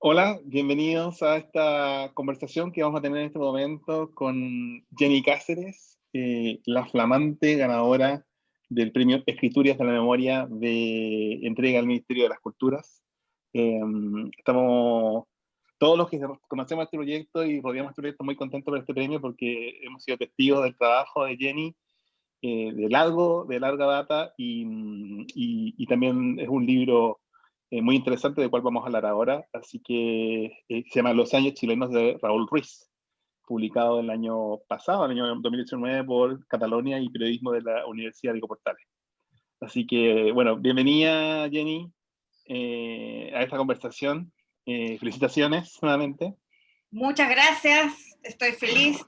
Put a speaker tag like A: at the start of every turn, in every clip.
A: Hola, bienvenidos a esta conversación que vamos a tener en este momento con Jenny Cáceres, la flamante ganadora del premio Escrituras de la Memoria de entrega al Ministerio de las Culturas. Estamos todos los que conocemos este proyecto y rodeamos este proyecto muy contentos por este premio porque hemos sido testigos del trabajo de Jenny de larga data y también es un libro muy interesante del cual vamos a hablar ahora, así que se llama Los años chilenos de Raúl Ruiz, publicado el año pasado, el año 2019, por Catalonia y Periodismo de la Universidad de Portales. Así que, bueno, bienvenida Jenny a esta conversación. Felicitaciones nuevamente.
B: Muchas gracias, estoy feliz.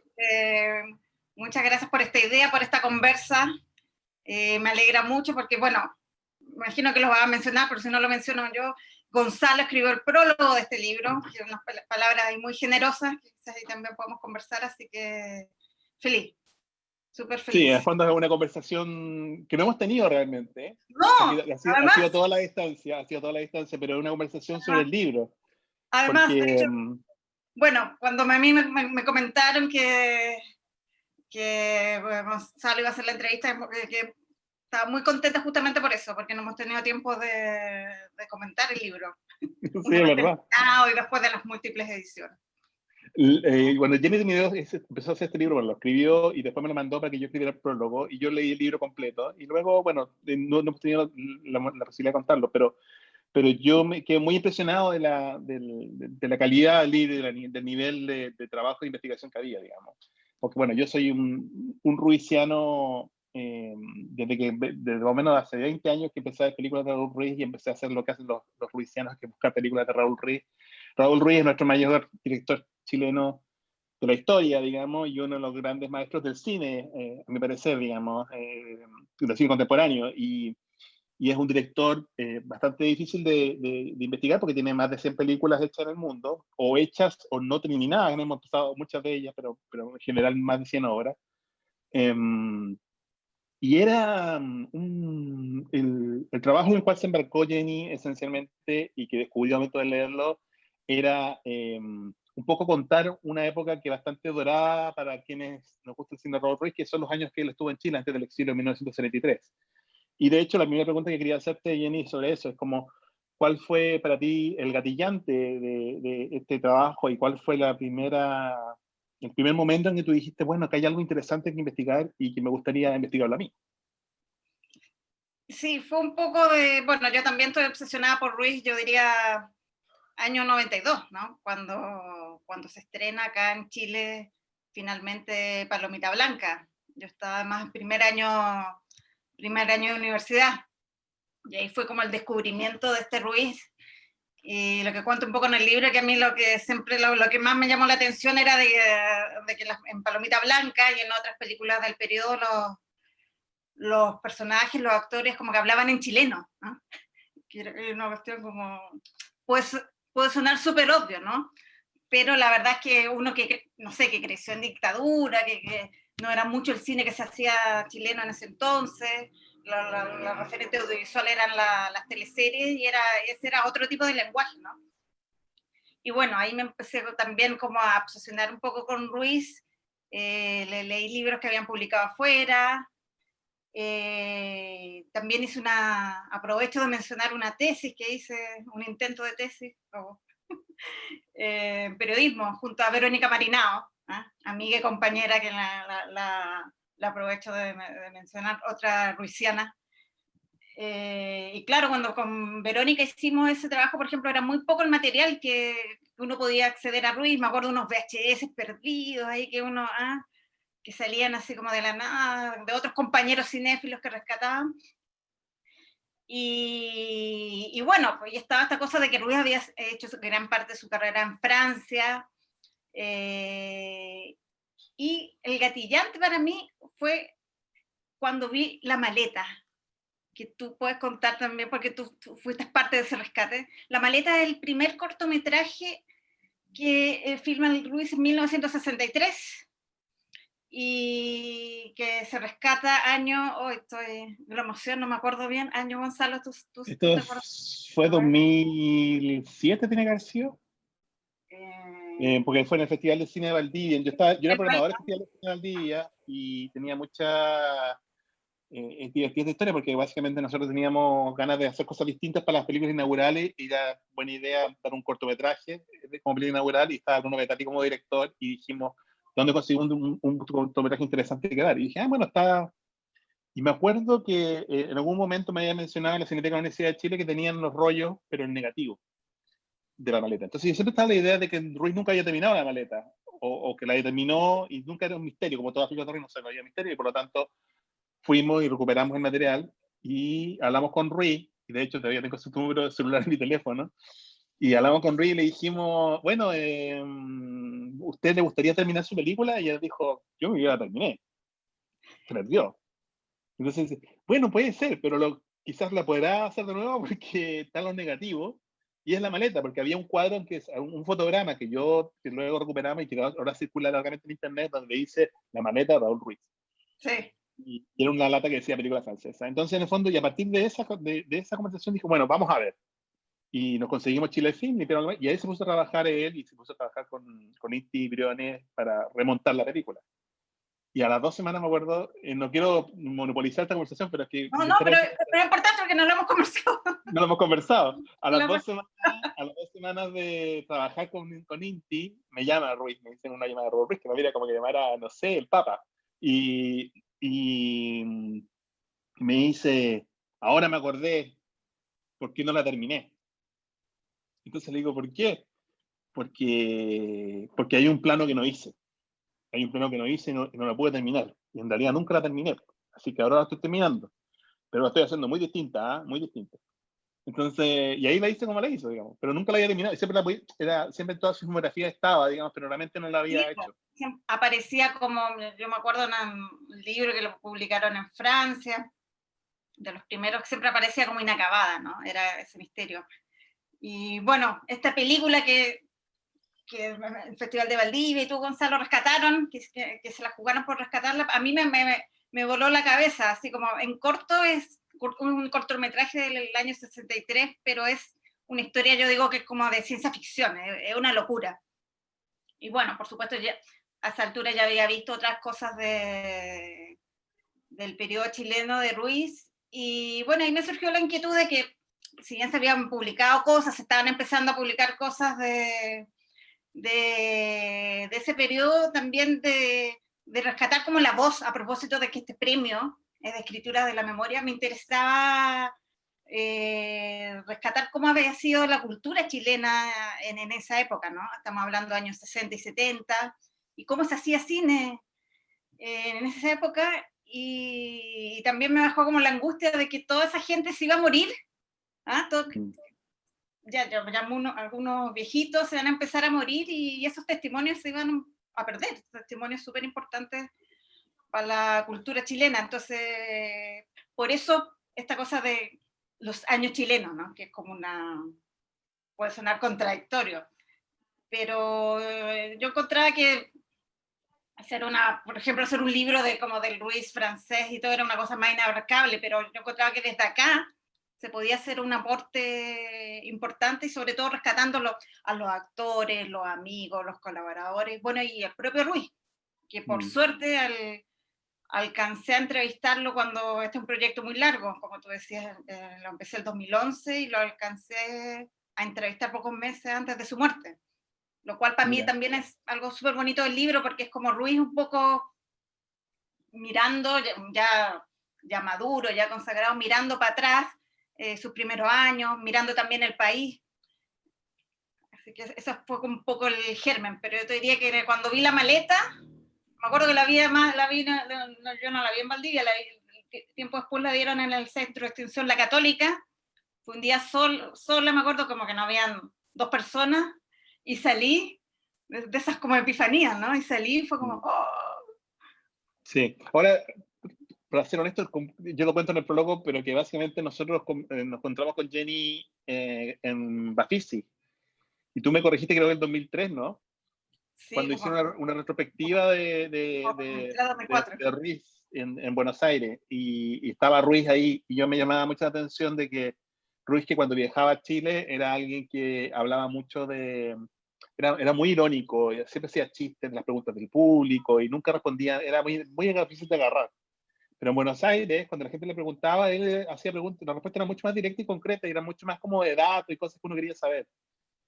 B: Muchas gracias por esta idea, por esta conversa. Me alegra mucho porque, bueno, me imagino que los va a mencionar, pero si no lo menciono yo, Gonzalo escribió el prólogo de este libro, que unas palabras ahí muy generosas, que quizás ahí también podemos conversar, así que feliz, súper
A: Sí, en el
B: feliz.
A: fondo es una conversación que no hemos tenido realmente, ¿eh?
B: No,
A: Ha
B: además,
A: sido toda la distancia, pero es una conversación sobre el libro,
B: de
A: porque
B: hecho, bueno, cuando a mí me comentaron que bueno, Gonzalo iba a hacer la entrevista, que estaba muy contenta justamente por eso, porque no hemos tenido tiempo de comentar el libro,
A: sí,
B: una
A: es
B: vez
A: verdad.
B: terminado y después de las múltiples ediciones.
A: Cuando Jenny empezó a hacer este libro, bueno, lo escribió y después me lo mandó para que yo escribiera el prólogo y yo leí el libro completo y luego, bueno, no hemos tenido la posibilidad de contarlo, pero yo me quedé muy impresionado de la calidad del libro, del nivel de trabajo e investigación que había, digamos. Porque bueno, yo soy un ruiziano desde más o menos hace 20 años que empecé a ver películas de Raúl Ruiz y empecé a hacer lo que hacen los ruizianos, que buscar películas de Raúl Ruiz. Raúl Ruiz es nuestro mayor director chileno de la historia, digamos, y uno de los grandes maestros del cine, a mi parecer, digamos, del cine contemporáneo. Y es un director bastante difícil de investigar porque tiene más de 100 películas hechas en el mundo, o hechas o no terminadas, hemos pasado muchas de ellas, pero en general más de 100 obras. Y era el trabajo en el cual se embarcó Jenny esencialmente y que descubrió al momento de leerlo era un poco contar una época que bastante dorada para quienes nos gusta el cine de Robert Ruiz, que son los años que él estuvo en Chile antes del exilio en 1973. Y de hecho, la primera pregunta que quería hacerte, Jenny, sobre eso es como, ¿cuál fue para ti el gatillante de este trabajo y cuál fue el primer momento en que tú dijiste, bueno, acá hay algo interesante que investigar y que me gustaría investigarlo a mí?
B: Sí, fue un poco de, bueno, yo también estoy obsesionada por Ruiz, yo diría año 92, ¿no? Cuando se estrena acá en Chile finalmente Palomita Blanca. Yo estaba más primer año de universidad, y ahí fue como el descubrimiento de este Ruiz. Y lo que cuento un poco en el libro, que a mí lo que siempre lo que más me llamó la atención era de que en Palomita Blanca y en otras películas del periodo los personajes, los actores como que hablaban en chileno, ¿no? Que era una cuestión como, pues puede sonar súper obvio, ¿no? Pero la verdad es que uno que, no sé, que creció en dictadura, que no era mucho el cine que se hacía chileno en ese entonces, la referente audiovisual eran las teleseries y ese era otro tipo de lenguaje, ¿no? Y bueno, ahí me empecé también como a obsesionar un poco con Ruiz, leí libros que habían publicado afuera, también aprovecho de mencionar una tesis que hice, un intento de tesis, en periodismo, junto a Verónica Marinao, ¿eh? Amiga y compañera que la aprovecho de mencionar, otra ruisiana. Y claro, cuando con Verónica hicimos ese trabajo, por ejemplo, era muy poco el material que uno podía acceder a Ruiz. Me acuerdo de unos VHS perdidos ahí que salían así como de la nada, de otros compañeros cinéfilos que rescataban. Y bueno, pues ya estaba esta cosa de que Ruiz había hecho gran parte de su carrera en Francia. Y el gatillante para mí fue cuando vi La Maleta, que tú puedes contar también porque tú fuiste parte de ese rescate. La Maleta es el primer cortometraje que filma el Ruiz en 1963 y que se rescata año, estoy de la emoción, no me acuerdo bien, año Gonzalo, ¿tú
A: Esto
B: te acuerdas?
A: fue
B: A ver.
A: 2007, tiene que haber sido. Porque fue en el Festival de Cine de Valdivia. Yo era programador del Festival de Cine de Valdivia y tenía mucha divertida historia, porque básicamente nosotros teníamos ganas de hacer cosas distintas para las películas inaugurales y era buena idea dar un cortometraje como película inaugural, y estaba Bruno Betati como director y dijimos, ¿dónde conseguimos un cortometraje interesante que dar? Y dije, bueno, está... Y me acuerdo que en algún momento me había mencionado en la Cineteca de la Universidad de Chile que tenían los rollos, pero en negativo, de la maleta. Entonces yo siempre estaba la idea de que Ruiz nunca había terminado la maleta, o que la terminó y nunca era un misterio, como todas las películas de Ruiz no había misterio, y por lo tanto fuimos y recuperamos el material y hablamos con Ruiz, y de hecho todavía tengo su número de celular en mi teléfono, y hablamos con Ruiz y le dijimos, bueno, ¿usted le gustaría terminar su película? Y él dijo, yo ya la terminé, perdió. Entonces, bueno, puede ser, pero quizás la podrá hacer de nuevo porque están los negativos, y es la maleta, porque había un cuadro, que es un fotograma que luego recuperamos y que ahora circula largamente en internet, donde dice la maleta de Raúl Ruiz.
B: Sí.
A: Y era una lata que decía película francesa. Entonces, en el fondo, y a partir de esa conversación, dijo, bueno, vamos a ver. Y nos conseguimos Chile Film, y ahí se puso a trabajar él, y se puso a trabajar con Inti Briones para remontar la película. Y a las 2 semanas, me acuerdo, no quiero monopolizar esta conversación, pero es que...
B: No, pero es importante porque no lo hemos conversado.
A: No lo hemos conversado. A las 2 semanas de trabajar con Inti, me llama Ruiz, me dicen una llamada de Ruiz, que me mira como que llamara, no sé, el Papa. Y me dice, ahora me acordé, ¿por qué no la terminé? Entonces le digo, ¿por qué? Porque hay un plano que no hice. Hay un plano que no hice y no la pude terminar. Y en realidad nunca la terminé. Así que ahora la estoy terminando. Pero la estoy haciendo muy distinta, muy distinta. Entonces, y ahí la hice como la hizo, digamos. Pero nunca la había terminado. Siempre en toda su filmografía estaba, digamos, pero realmente no la había hecho.
B: Aparecía como, yo me acuerdo en un libro que lo publicaron en Francia, de los primeros, que siempre aparecía como inacabada, ¿no? Era ese misterio. Y bueno, esta película que el Festival de Valdivia y tú, Gonzalo, rescataron, que se la jugaron por rescatarla, a mí me voló la cabeza, así como en corto es un cortometraje del año 63, pero es una historia, yo digo que es como de ciencia ficción, es una locura. Y bueno, por supuesto, ya, a esa altura ya había visto otras cosas del periodo chileno de Ruiz, y bueno, ahí me surgió la inquietud de que si bien se habían publicado cosas, se estaban empezando a publicar cosas de ese periodo, también de rescatar como la voz, a propósito de que este premio de escritura de la memoria, me interesaba rescatar cómo había sido la cultura chilena en esa época, ¿no? Estamos hablando de años 60 y 70, y cómo se hacía cine en esa época, y también me bajó como la angustia de que toda esa gente se iba a morir, ¿ah? Ya algunos viejitos se van a empezar a morir, y esos testimonios se iban a perder, testimonios súper importantes para la cultura chilena. Entonces, por eso esta cosa de los años chilenos, ¿no? Que es como puede sonar contradictorio, pero yo encontraba que por ejemplo, hacer un libro como del Ruiz francés y todo era una cosa más inabarcable, pero yo encontraba que desde acá se podía hacer un aporte importante, y sobre todo rescatando a los actores, los amigos, los colaboradores, bueno, y el propio Ruiz, que por suerte alcancé a entrevistarlo cuando este es un proyecto muy largo, como tú decías, lo empecé el 2011 y lo alcancé a entrevistar pocos meses antes de su muerte, lo cual para mí también es algo súper bonito del libro, porque es como Ruiz un poco mirando, ya maduro, ya consagrado, mirando para atrás sus primeros años, mirando también el país. Así que eso fue un poco el germen, pero yo te diría que cuando vi la maleta, me acuerdo que yo no la vi en Valdivia, tiempo después la dieron en el Centro de Extensión La Católica, fue un día sola, me acuerdo, como que no habían 2 personas, y salí de esas como epifanías, ¿no? Y salí y fue como, ¡oh!
A: Sí, ahora, para ser honesto, yo lo cuento en el prólogo, pero que básicamente nosotros nos encontramos con Jenny en Bafisi, y tú me corregiste, creo que en 2003, ¿no?
B: Sí,
A: cuando hicieron una retrospectiva de Ruiz en Buenos Aires, y estaba Ruiz ahí, y yo me llamaba mucho la atención de que Ruiz, que cuando viajaba a Chile, era alguien que hablaba mucho de era muy irónico, siempre hacía chistes en las preguntas del público y nunca respondía, era muy difícil de agarrar. Pero en Buenos Aires, cuando la gente le preguntaba, él hacía preguntas, la respuesta era mucho más directa y concreta, y era mucho más como de datos y cosas que uno quería saber.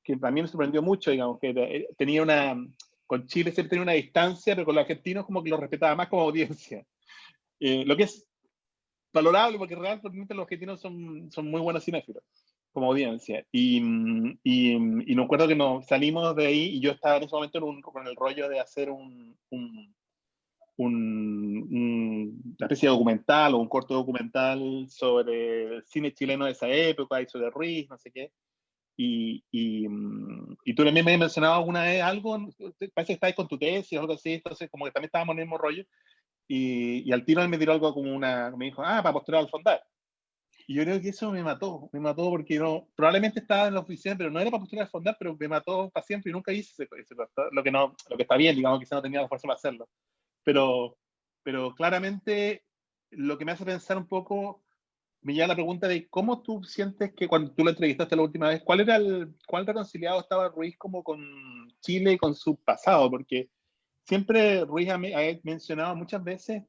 A: Que a mí me sorprendió mucho, digamos, que tenía con Chile siempre tenía una distancia, pero con los argentinos como que lo respetaba más como audiencia. Lo que es valorable, porque realmente los argentinos son muy buenos cinéfilos como audiencia. Y me acuerdo que nos salimos de ahí y yo estaba en ese momento con el rollo de hacer una especie de documental o un corto documental sobre el cine chileno de esa época y sobre Ruiz, no sé qué. Y tú también me mencionabas alguna vez algo, parece que estabas con tu tesis o algo así, entonces como que también estábamos en el mismo rollo. Y al tiro él me tiró algo como me dijo, para postular al Fondar. Y yo creo que eso me mató porque probablemente estaba en la oficina, pero no era para postular al Fondar, pero me mató para siempre y nunca hice ese corto, lo que está bien, digamos, quizá no tenía la fuerza para hacerlo. Pero, pero claramente lo que me hace pensar un poco, me lleva la pregunta de cómo tú sientes que cuando tú lo entrevistaste la última vez, cuál reconciliado estaba Ruiz como con Chile y con su pasado, porque siempre Ruiz ha mencionado muchas veces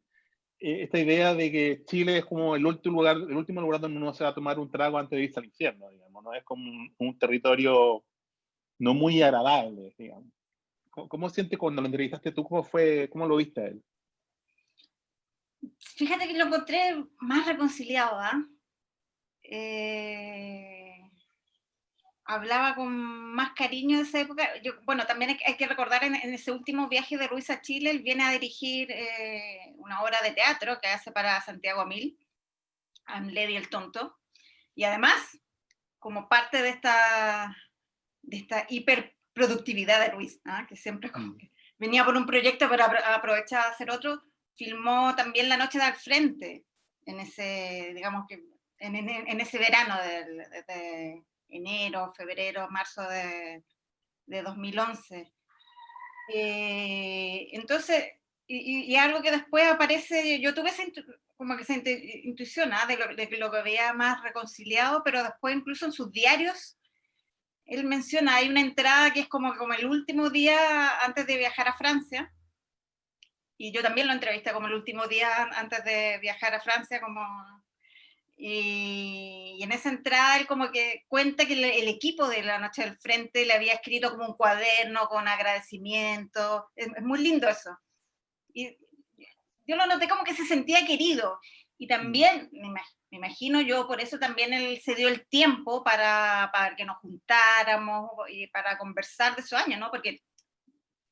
A: esta idea de que Chile es como el último lugar donde uno se va a tomar un trago antes de irse al infierno, digamos, ¿no? Es como un territorio no muy agradable, digamos. ¿Cómo sientes cuando lo entrevistaste tú? ¿Cómo lo viste a él?
B: Fíjate que lo encontré más reconciliado, hablaba con más cariño de esa época. Bueno, también hay que recordar en ese último viaje de Ruiz a Chile, él viene a dirigir una obra de teatro que hace para Santiago Amil, Lady el Tonto, y además, como parte de esta hiperproductividad de Ruiz, que siempre como que venía por un proyecto pero aprovechaba a hacer otro, filmó también La Noche del Frente, en ese, digamos que, en ese verano de enero, febrero, marzo de 2011. Entonces, y algo que después aparece, yo tuve como que esa intuición de que lo veía más reconciliado, pero después incluso en sus diarios, él menciona, hay una entrada que es como el último día antes de viajar a Francia, y yo también lo entrevisté como el último día antes de viajar a Francia, y en esa entrada él como que cuenta que el equipo de La Noche del Frente le había escrito como un cuaderno con agradecimiento, es muy lindo eso. Y yo lo noté como que se sentía querido, y también me imagino yo, por eso también él se dio el tiempo para que nos juntáramos y para conversar de su año, ¿no? Porque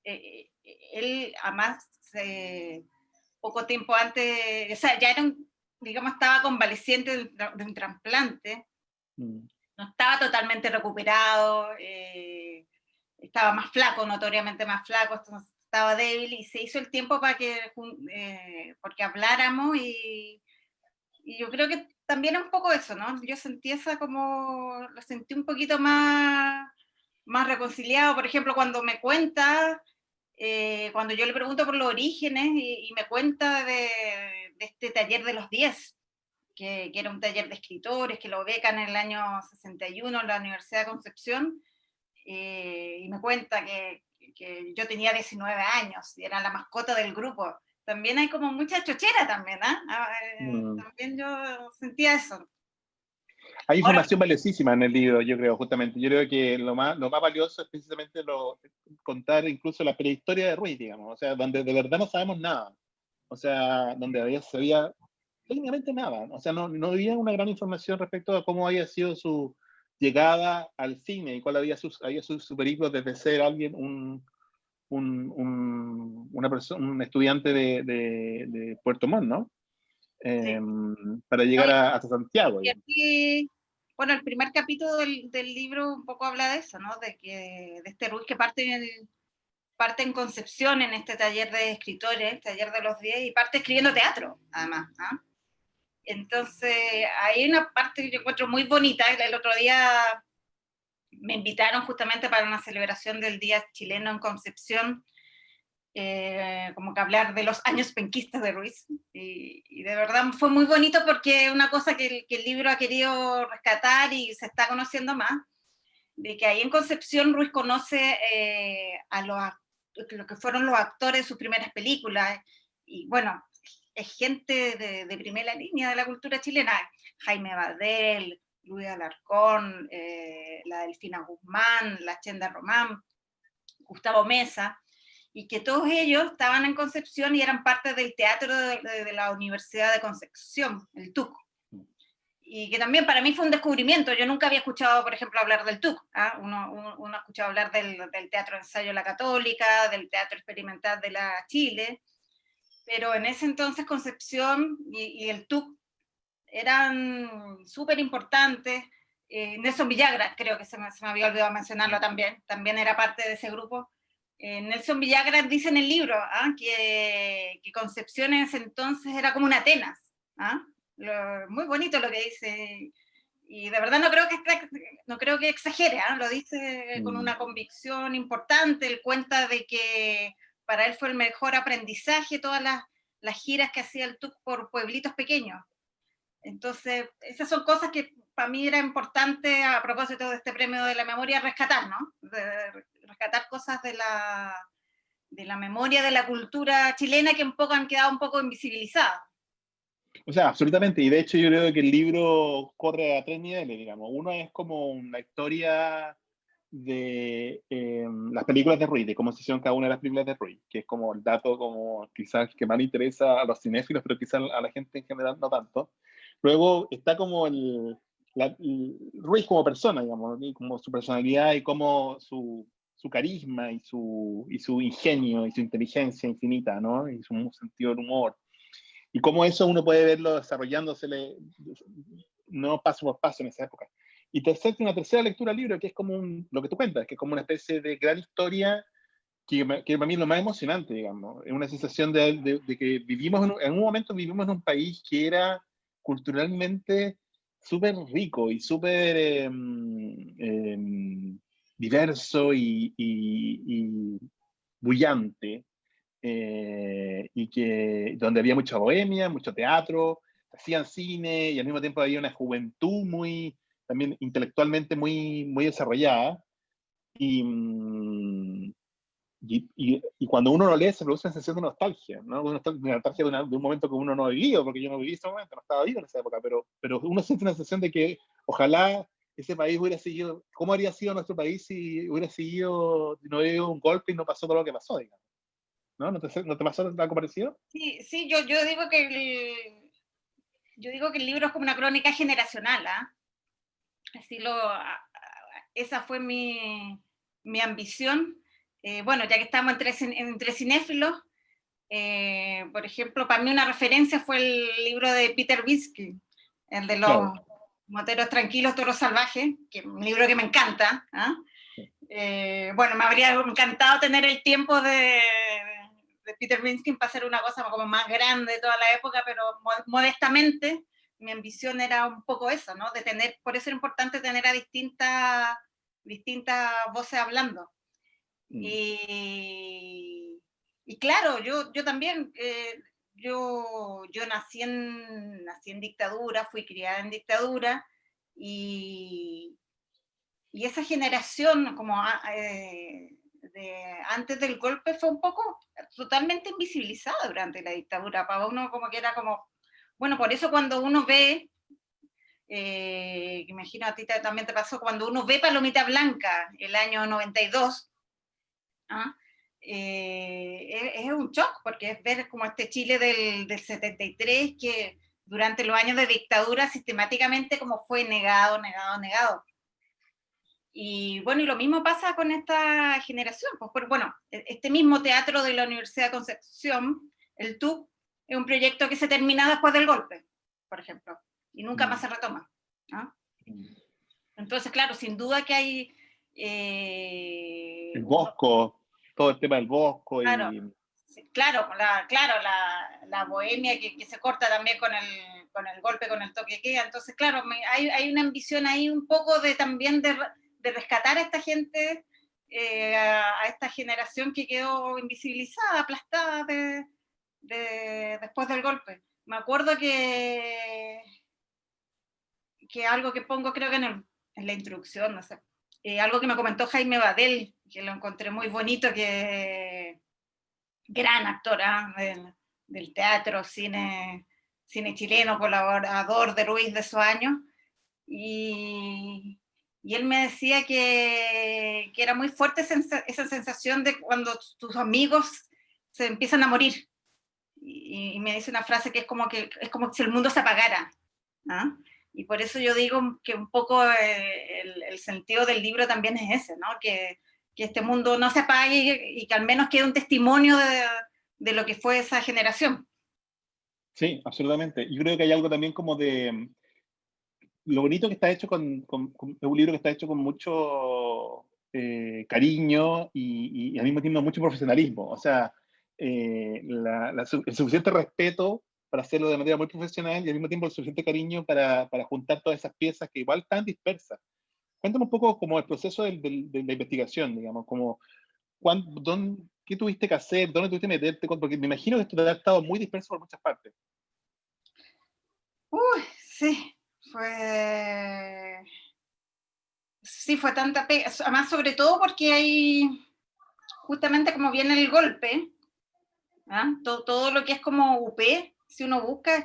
B: él además poco tiempo antes, o sea, ya digamos, estaba convaleciente de un trasplante, no estaba totalmente recuperado, estaba más flaco, notoriamente más flaco, estaba débil, y se hizo el tiempo para porque habláramos, y yo creo que también es un poco eso, ¿no? Yo sentí lo sentí un poquito más reconciliado, por ejemplo, cuando me cuenta, cuando yo le pregunto por los orígenes y me cuenta de este taller de los 10, que era un taller de escritores, que lo becan en el año 61 en la Universidad de Concepción, y me cuenta que yo tenía 19 años y era la mascota del grupo. También hay como mucha chochera también, También yo sentía eso.
A: Hay
B: Ahora,
A: información valiosísima en el libro, yo creo, justamente. Yo creo que lo más valioso es precisamente contar incluso la prehistoria de Ruiz, digamos, o sea, donde de verdad no sabemos nada. O sea, donde sabía técnicamente nada. O sea, no había una gran información respecto a cómo había sido su llegada al cine y cuál había sus periplos desde ser alguien, un estudiante de Puerto Montt, ¿no?
B: sí.
A: Para
B: No,
A: llegar hasta Santiago.
B: y aquí, bueno, el primer capítulo del libro un poco habla de eso, ¿no? De este Ruiz que parte en Concepción en este taller de escritores, taller de los 10, y parte escribiendo teatro, además. Entonces, hay una parte que yo encuentro muy bonita. El otro día me invitaron justamente para una celebración del Día Chileno en Concepción, como que hablar de los años penquistas de Ruiz, y de verdad fue muy bonito porque es una cosa que el libro ha querido rescatar y se está conociendo más. de que ahí en Concepción Ruiz conoce a lo que fueron los actores de sus primeras películas, y bueno, es gente de primera línea de la cultura chilena, Jaime Badel, Luis Alarcón, la Delfina Guzmán, la Chenda Román, Gustavo Mesa, y que todos ellos estaban en Concepción y eran parte del teatro de la Universidad de Concepción, el TUC. Y que también para mí fue un descubrimiento. Yo nunca había escuchado, por ejemplo, hablar del TUC. ¿Ah? Uno ha escuchado hablar del Teatro de Ensayo de la Católica, del Teatro Experimental de la Chile, pero en ese entonces Concepción y el TUC eran súper importantes. Nelson Villagra, creo que se me había olvidado mencionarlo también era parte de ese grupo. Nelson Villagra dice en el libro que Concepción en ese entonces era como una Atenas. Muy bonito lo que dice, y de verdad no creo que exagere, lo dice con una convicción importante. Él cuenta de que para él fue el mejor aprendizaje todas las giras que hacía el TUC por pueblitos pequeños. Entonces, esas son cosas que para mí era importante, a propósito de este premio de la memoria, rescatar, ¿no? Rescatar cosas de la memoria de la cultura chilena que han quedado un poco invisibilizadas.
A: O sea, absolutamente. Y de hecho yo creo que el libro corre a tres niveles, digamos. Uno es como una historia de las películas de Ruiz, de cómo se hicieron cada una de las películas de Ruiz, que es como el dato como quizás que más le interesa a los cinéfilos, pero quizás a la gente en general no tanto. Luego está como Ruiz como persona, digamos, y como su personalidad y como su carisma y su ingenio y su inteligencia infinita, ¿no? Y su sentido del humor. Y cómo eso uno puede verlo desarrollándose no paso por paso en esa época. Y una tercera lectura del libro, que es como lo que tú cuentas, que es como una especie de gran historia que para mí es lo más emocionante, digamos. Es una sensación de que en un momento vivimos en un país que era culturalmente súper rico y súper diverso y bullante, donde había mucha bohemia, mucho teatro, hacían cine y al mismo tiempo había una juventud también intelectualmente muy desarrollada. Y, y cuando uno lo lee se produce una sensación de nostalgia, ¿no? Una nostalgia de un momento que uno no ha vivido, porque yo no viví ese momento, no estaba vivo en esa época, pero uno siente una sensación de que ojalá ese país hubiera seguido, ¿cómo habría sido nuestro país si hubiera seguido, no hubiera habido un golpe y no pasó todo lo que pasó, digamos? ¿No? ¿No te pasó algo parecido?
B: Sí, yo digo que el libro es como una crónica generacional, Así esa fue mi ambición. Bueno, ya que estamos entre cinéfilos, por ejemplo, para mí una referencia fue el libro de Peter Visky, el de los
A: Claro.
B: moteros tranquilos, toros salvajes, que es un libro que me encanta. Bueno, me habría encantado tener el tiempo de Peter Winskin para hacer una cosa como más grande de toda la época, pero modestamente mi ambición era un poco eso, ¿no? Por eso era importante tener a distintas voces hablando. Y claro, yo también, yo nací en dictadura, fui criada en dictadura, y esa generación como antes del golpe fue un poco totalmente invisibilizada durante la dictadura. Para uno como que era como, bueno, por eso cuando uno ve, imagino a ti también te pasó, cuando uno ve Palomita Blanca el año 92, es un shock, porque es ver como este Chile del 73 que durante los años de dictadura sistemáticamente como fue negado. Y bueno, y lo mismo pasa con esta generación. Pues, bueno, este mismo teatro de la Universidad de Concepción, el TUC, es un proyecto que se termina después del golpe, por ejemplo, y nunca más se retoma, ¿no? Entonces, claro, sin duda que hay...
A: el Bosco, todo el tema del Bosco.
B: Claro, la bohemia que se corta también con el golpe, con el toque de queda. Entonces, claro, hay una ambición ahí un poco también de rescatar a esta gente, a esta generación que quedó invisibilizada, aplastada después del golpe. Me acuerdo que algo que pongo, creo que en la introducción, no sé, algo que me comentó Jaime Badel, que lo encontré muy bonito, que gran actor del teatro, cine chileno, colaborador de Ruiz de esos años, y él me decía que era muy fuerte esa sensación de cuando tus amigos se empiezan a morir. Y me dice una frase que es como si el mundo se apagara. ¿Ah? Y por eso yo digo que un poco el sentido del libro también es ese, ¿no? Que este mundo no se apague y que al menos quede un testimonio de lo que fue esa generación.
A: Sí, absolutamente. Yo creo que hay algo también como de lo bonito que está hecho es un libro que está hecho con mucho cariño y al mismo tiempo mucho profesionalismo. O sea, el suficiente respeto para hacerlo de manera muy profesional y al mismo tiempo el suficiente cariño para juntar todas esas piezas que igual están dispersas. Cuéntame un poco como el proceso de la investigación, digamos, como qué tuviste que hacer, dónde tuviste que meterte, porque me imagino que esto ha estado muy disperso por muchas partes.
B: Uy, sí, fue... Sí, fue tanta pega, además sobre todo porque hay, justamente como viene el golpe, ¿ah? Todo lo que es como UP, si uno busca, es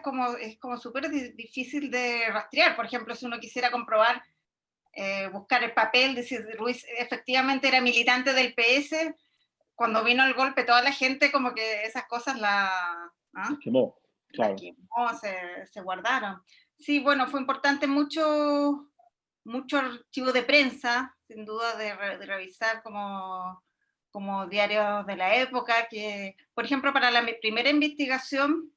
B: como súper difícil de rastrear. Por ejemplo, si uno quisiera comprobar, buscar el papel, decir Ruiz efectivamente era militante del PS, cuando vino el golpe toda la gente como que esas cosas
A: Se quemó,
B: la
A: claro.
B: quemó, se guardaron. Sí, bueno, fue importante mucho archivo de prensa, sin duda, de revisar como diarios de la época, que, por ejemplo, para la primera investigación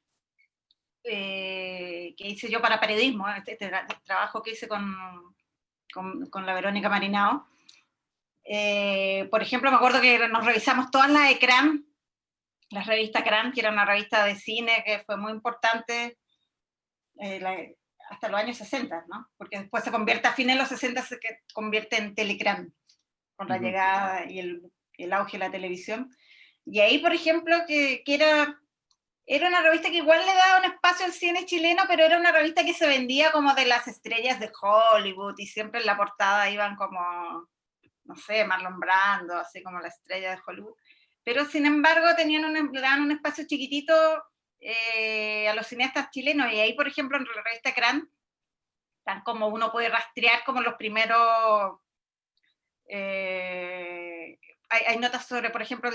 B: que hice yo para periodismo, este trabajo que hice con la Verónica Marinao, por ejemplo, me acuerdo que nos revisamos todas las de CRAM, la revista CRAM, que era una revista de cine que fue muy importante hasta los años 60, ¿no? Porque después se convierte, a fines de los 60 se convierte en Telecram, con la llegada y el auge de la televisión. Y ahí, por ejemplo, que era una revista que igual le daba un espacio al cine chileno, pero era una revista que se vendía como de las estrellas de Hollywood, y siempre en la portada iban como, no sé, Marlon Brando, así como la estrella de Hollywood. Pero sin embargo le daban un espacio chiquitito a los cineastas chilenos, y ahí, por ejemplo, en la revista Cran, tan como uno puede rastrear como los primeros... hay notas sobre, por ejemplo,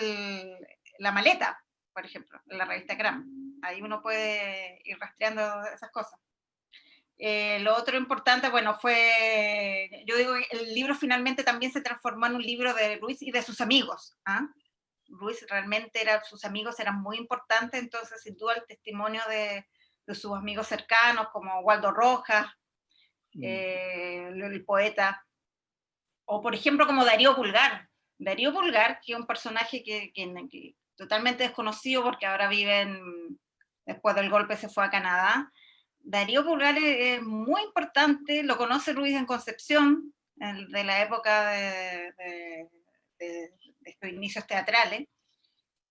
B: la maleta, por ejemplo, en la revista Cram. Ahí uno puede ir rastreando esas cosas. Lo otro importante, bueno, yo digo que el libro finalmente también se transformó en un libro de Ruiz y de sus amigos. ¿Ah? Ruiz realmente sus amigos eran muy importantes, entonces sin duda el testimonio de sus amigos cercanos, como Waldo Rojas, el poeta, o por ejemplo como Darío Pulgar. Darío Pulgar, que es un personaje que totalmente desconocido porque ahora después del golpe se fue a Canadá. Darío Pulgar es muy importante, lo conoce Ruiz en Concepción, de la época de estos inicios teatrales,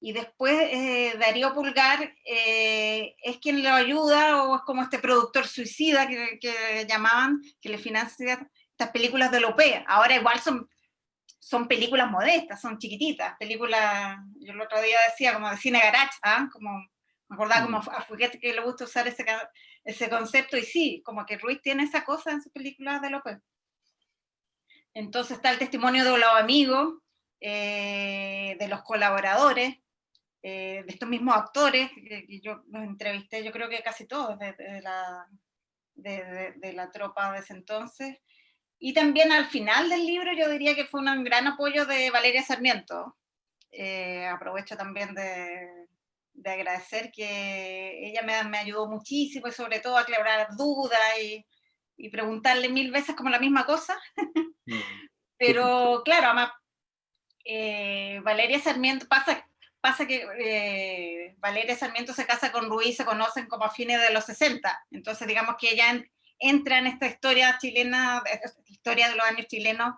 B: y después Darío Pulgar es quien lo ayuda, o es como este productor suicida que llamaban, que le financia estas películas de Lopea. Ahora igual son películas modestas, son chiquititas, películas, yo el otro día decía, como de cine garage, ¿ah? Como, me acordaba como a Fuguete que le gusta usar ese concepto, y sí, como que Ruiz tiene esa cosa en sus películas de López. Entonces está el testimonio de los amigos, de los colaboradores, de estos mismos actores, que yo los entrevisté, yo creo que casi todos de la tropa de ese entonces. Y también al final del libro yo diría que fue un gran apoyo de Valeria Sarmiento. Aprovecho también de agradecer que ella me ayudó muchísimo, y sobre todo a aclarar dudas y preguntarle 1000 veces como la misma cosa. Pero claro, además, Valeria Sarmiento pasa que Valeria Sarmiento se casa con Ruiz, se conocen como a fines de los 60, entonces digamos que ella entra en esta historia chilena, esta historia de los años chilenos,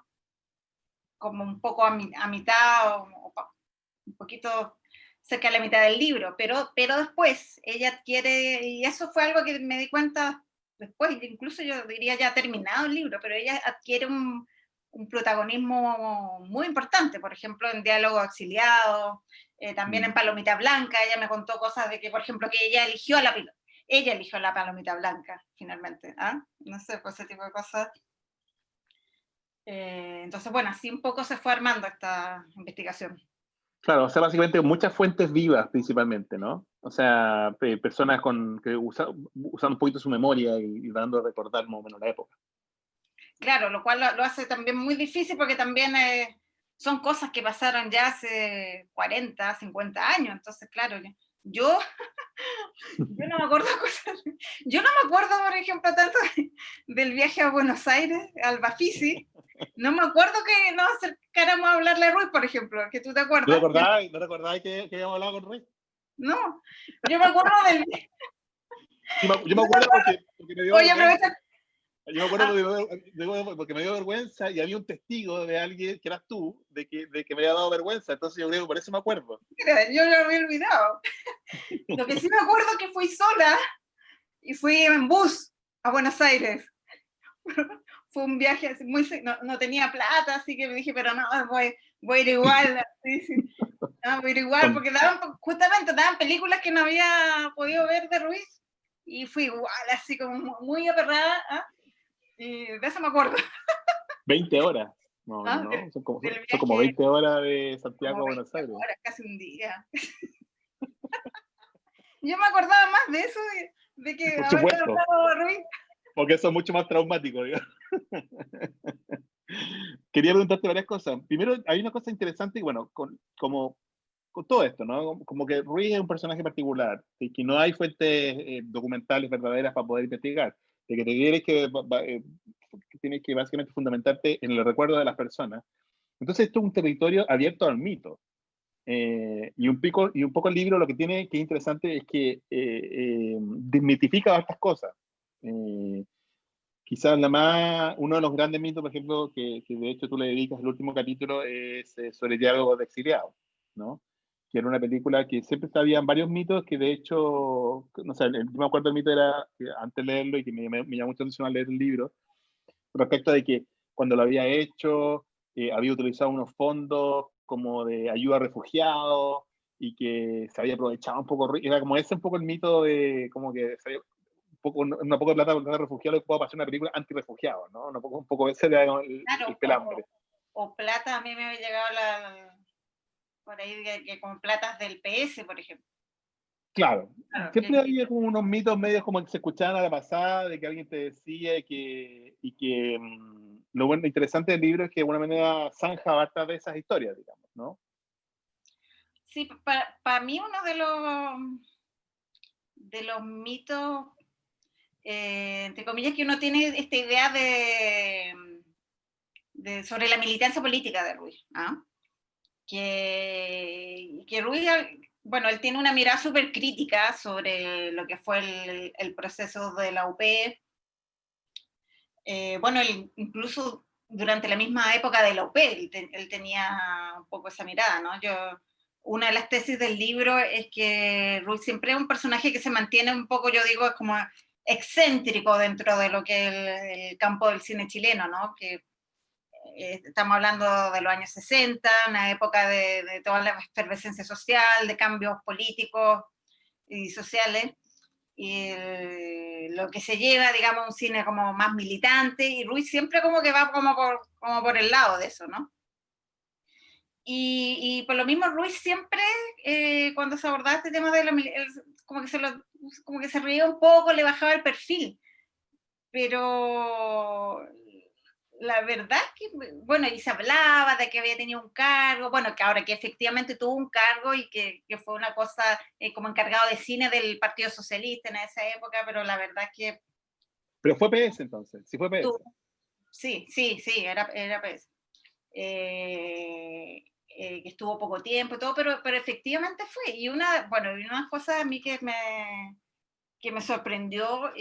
B: como un poco a mitad o un poquito cerca de la mitad del libro, pero después ella adquiere, y eso fue algo que me di cuenta después, incluso yo diría ya terminado el libro, pero ella adquiere un protagonismo muy importante, por ejemplo, en Diálogo Exiliado, también en Palomita Blanca. Ella me contó cosas de que, por ejemplo, que ella eligió la palomita blanca, finalmente. ¿Ah? No sé, pues ese tipo de cosas. Entonces, bueno, así un poco se fue armando esta investigación.
A: Claro, o sea, básicamente muchas fuentes vivas principalmente, ¿no? O sea, personas que usando un poquito su memoria y dando a recordar más o menos la época.
B: Claro, lo cual lo hace también muy difícil porque también son cosas que pasaron ya hace 40, 50 años. Entonces, claro, yo, yo no me acuerdo cosas. Yo no me acuerdo, por ejemplo, tanto del viaje a Buenos Aires, al Bafisi. No me acuerdo que nos acercáramos a hablarle a Ruiz, por ejemplo, que tú te acuerdas.
A: ¿No te acordabas que habíamos hablado con Rey?
B: No, yo me acuerdo del...
A: Sí, yo me
B: Yo me
A: acuerdo
B: acuerdo,
A: porque me dio
B: oye,
A: vergüenza.
B: aprovecha.
A: Yo me acuerdo
B: Ah,
A: porque me dio vergüenza y había un testigo de alguien que eras tú, de que me había dado vergüenza. Entonces yo creo que por eso me acuerdo.
B: mira, yo lo había olvidado. Lo que sí me acuerdo es que fui sola y fui en bus a Buenos Aires. Fue un viaje así muy... No tenía plata, así que me dije, pero no, voy a ir igual. Así, sí. No, voy a ir igual,
A: Con
B: porque justamente daban películas que no había podido ver de Ruiz, y fui igual, así como muy aperrada, ¿ah? Y de eso me acuerdo.
A: 20 horas, más o menos,
B: ¿Ah?
A: ¿no?
B: Del
A: Son como
B: viaje,
A: 20 horas de Santiago
B: como
A: a
B: 20
A: Buenos Aires.
B: horas, casi un día. Yo me acordaba más de eso, de que
A: Por
B: haberle
A: supuesto,
B: hablado a Ruiz.
A: porque eso es mucho más traumático, digamos. Quería preguntarte varias cosas. Primero, hay una cosa interesante, y bueno, como con todo esto, ¿no? Como que Ruiz es un personaje particular, y que no hay fuentes documentales verdaderas para poder investigar, de que te tienes que tienes que básicamente fundamentarte en el recuerdo de las personas. Entonces, esto es un territorio abierto al mito. Y un poco el libro lo que tiene que es interesante es que desmitifica estas cosas. Eh, Quizás uno de los grandes mitos, por ejemplo, que de hecho tú le dedicas el último capítulo, es sobre Diálogo de Exiliado, ¿no? Que era una película que siempre habían varios mitos que de hecho, no sé, yo me acuerdo del mito era, que antes de leerlo y que me llamó mucho la atención al leer el libro, respecto de que cuando lo había hecho, había utilizado unos fondos como de ayuda a refugiados y que se había aprovechado un poco, era como ese un poco el mito de como que se había, una poca plata por de refugiados y puedo pasar una película anti-refugiados, ¿no? Un poco ese era el
B: Claro,
A: pelambre.
B: o plata, a mí me había llegado por ahí, que con platas del PS, por ejemplo.
A: Claro,
B: Claro,
A: siempre había como unos mitos medios como que se escuchaban a la pasada, de que alguien te decía lo bueno, interesante del libro es que de alguna manera zanja bastante de esas historias, digamos, ¿no?
B: sí, para mí uno de los mitos, entre comillas, que uno tiene esta idea sobre la militancia política de Ruiz, ¿ah? Que Ruiz, bueno, él tiene una mirada súper crítica sobre lo que fue el proceso de la UP. Bueno, él incluso durante la misma época de la UP, él tenía un poco esa mirada, ¿no? Una de las tesis del libro es que Ruiz siempre es un personaje que se mantiene un poco, yo digo, es como excéntrico dentro de lo que es el campo del cine chileno, ¿no? Que estamos hablando de los años 60, una época de toda la efervescencia social, de cambios políticos y sociales, y lo que se lleva, digamos, un cine como más militante, y Ruiz siempre como que va como por el lado de eso, ¿no? Y por lo mismo Ruiz siempre, cuando se abordaba este tema de la como que se reía un poco, le bajaba el perfil, pero la verdad es que, bueno, y se hablaba de que había tenido un cargo, bueno, que ahora que efectivamente tuvo un cargo y que fue una cosa como encargado de cine del Partido Socialista en esa época, pero la verdad es que
A: Pero fue PS entonces, sí fue PS.
B: tuvo, sí, sí, sí, era pues, que estuvo poco tiempo y todo, pero efectivamente fue. Y bueno, y una cosa a mí que me sorprendió,